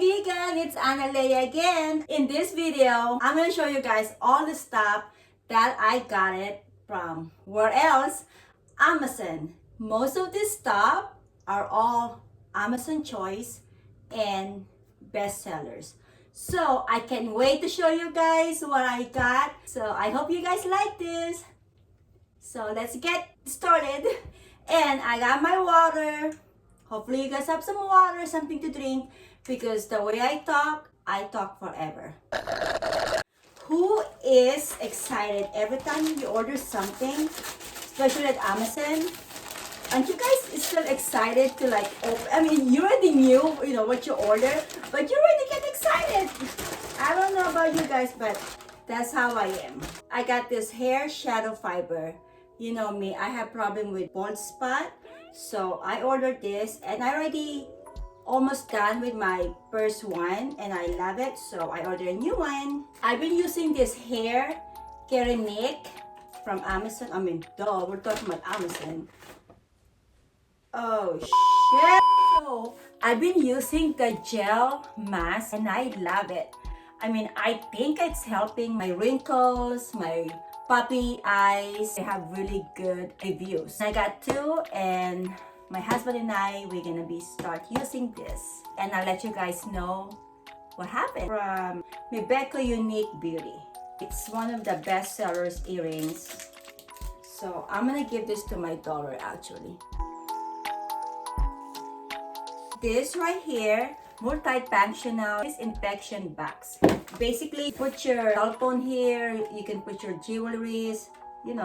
kaibigan! It's Annalea again. In this video, I'm going to show you guys all the stuff that I got it from where else? Amazon. Most of this stuff are all Amazon choice and bestsellers. So I can't wait to show you guys what I got. So I hope you guys like this. So let's get started. And I got my water. Hopefully you guys have some water, something to drink, because the way I talk forever. Who is excited every time you order something, especially at Amazon? Aren't you guys still excited to like open? I mean, you already knew, what you ordered, but you already get excited. I don't know about you guys, but that's how I am. I got this hair shadow fiber. You know me, I have problem with bald spot. So I ordered this and I already almost done with my first one and I love it. So I ordered a new one. I've been using this hair Keranique from Amazon. I mean, duh, we're talking about Amazon. Oh shit. So I've been using the gel mask and I love it. I mean, I think it's helping my wrinkles, my puppy eyes. They have really good reviews. I got two and my husband and I, we're gonna start using this. And I'll let you guys know what happened. From Rebecca Unique Beauty. It's one of the best sellers earrings. So I'm gonna give this to my daughter actually. This right here, Multifunctional Disinfectant Box. Basically, put your cell phone here, you can put your jewelries,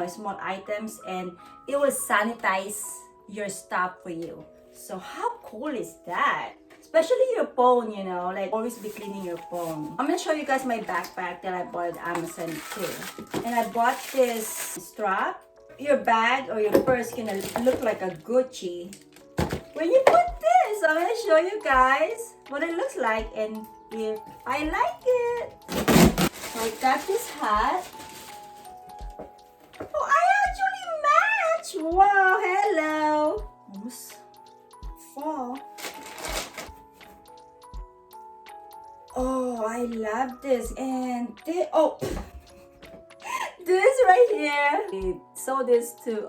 small items, and it will sanitize your stuff for you. So how cool is that? Especially your phone, like always be cleaning your phone. I'm gonna show you guys my backpack that I bought at Amazon too. And I bought this strap. Your bag or your purse gonna look like a Gucci when you put this. I'm gonna show you guys what it looks like and if I like it. So I got this hat. Oh, I actually match! Wow, hello! Almost fall. Oh, I love this. And this right here. I sold this to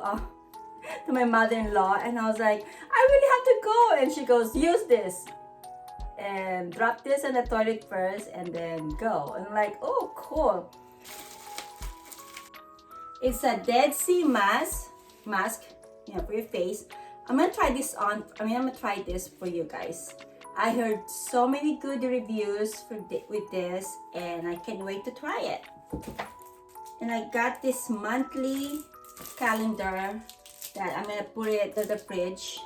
my mother-in-law and I was like, I really have to go, and she goes, use this and drop this in the toilet first and then go. And I'm like, oh cool. It's a Dead Sea mask, for your face. I'm gonna try this on. I'm gonna try this for you guys. I heard so many good reviews with this and I can't wait to try it. And I got this monthly calendar that I'm gonna put it to the fridge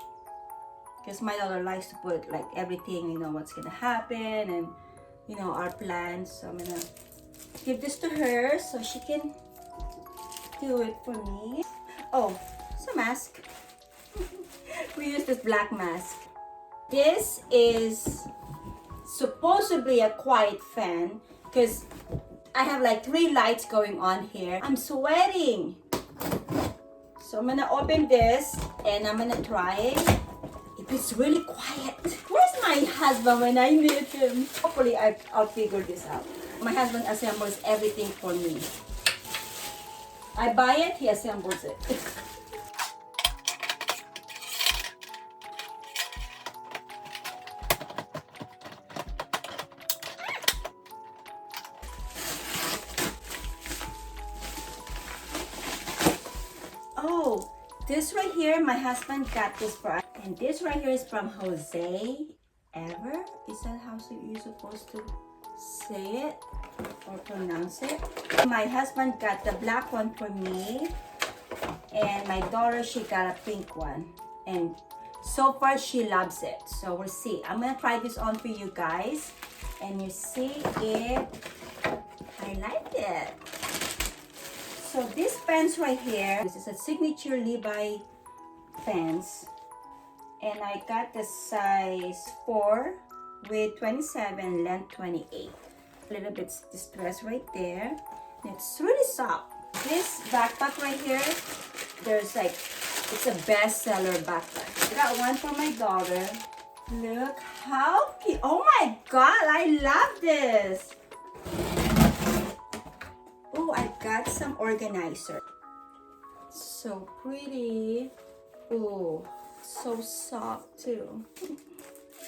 because my daughter likes to put like everything, what's gonna happen and our plans. So I'm gonna give this to her so she can do it for me. Oh, it's a mask. We use this black mask. This is supposedly a quiet fan because I have like 3 lights going on here. I'm sweating. So I'm gonna open this and I'm gonna try it. If it's really quiet. Where's my husband when I need him? Hopefully I'll figure this out. My husband assembles everything for me. I buy it, he assembles it. Oh, this right here, my husband got this for us. And this right here is from Jose Ever. Is that how you're supposed to say it or pronounce it? My husband got the black one for me. And my daughter, she got a pink one. And so far, she loves it. So we'll see. I'm going to try this on for you guys. And you see if I like it. So this pants right here, this is a signature Levi pants. And I got the size 4 with 27, length 28. A little bit distressed right there. And it's really soft. This backpack right here, it's a bestseller backpack. I got one for my daughter. Look How cute. Oh my god, I love this. Oh, I got some organizer. So pretty. Oh, so soft too.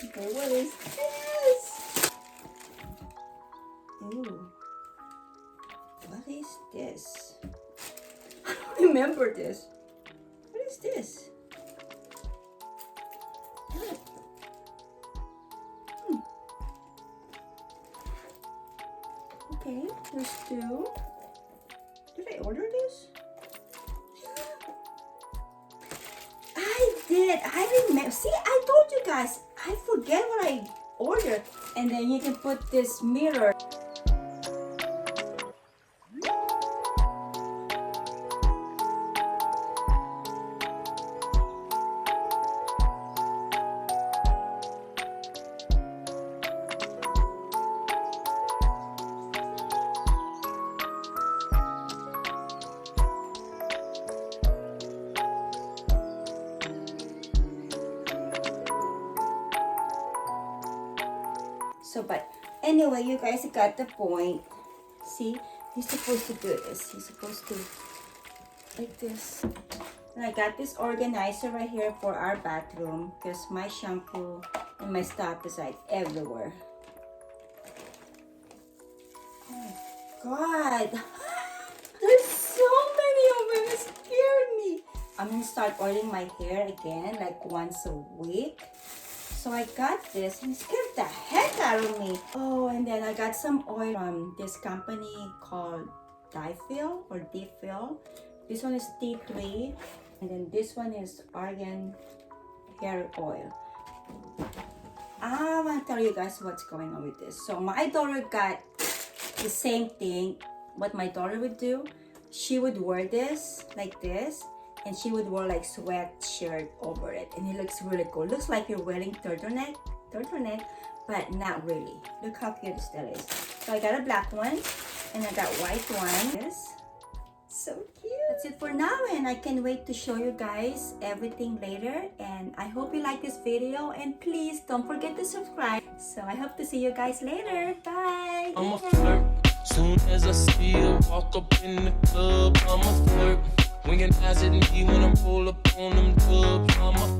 Okay, what is this? Ooh. What is this? I don't remember this. What is this? What? Okay, there's two. Did I order this? I did. I remember. See, I told you guys. I forget what I ordered. And then you can put this mirror. So, but anyway, you guys got the point. See, you're supposed to do this. You're supposed to like this. And I got this organizer right here for our bathroom because my shampoo and my stuff is like everywhere. Oh my god. There's so many of them. It scared me. I'm gonna start oiling my hair again like once a week. So I got this and it scared the heck out of me. Oh, and then I got some oil from this company called Difill or Difill. This one is T3. And then this one is Aragan Hair Oil. I want to tell you guys what's going on with this. So my daughter got the same thing. What my daughter would do, she would wear this like this. And she would wear like sweatshirt over it. And it looks really cool. Looks like you're wearing turtleneck, but not really. Look how cute it still is. So I got a black one and I got white one. This. So cute. That's it for now and I can't wait to show you guys everything later. And I hope you like this video and please don't forget to subscribe. So I hope to see you guys later. Bye. I'm a flirt. Soon as I see her walk up in the club, I'm a flirt. Winking eyes at me when I roll up on them dubs. I'm a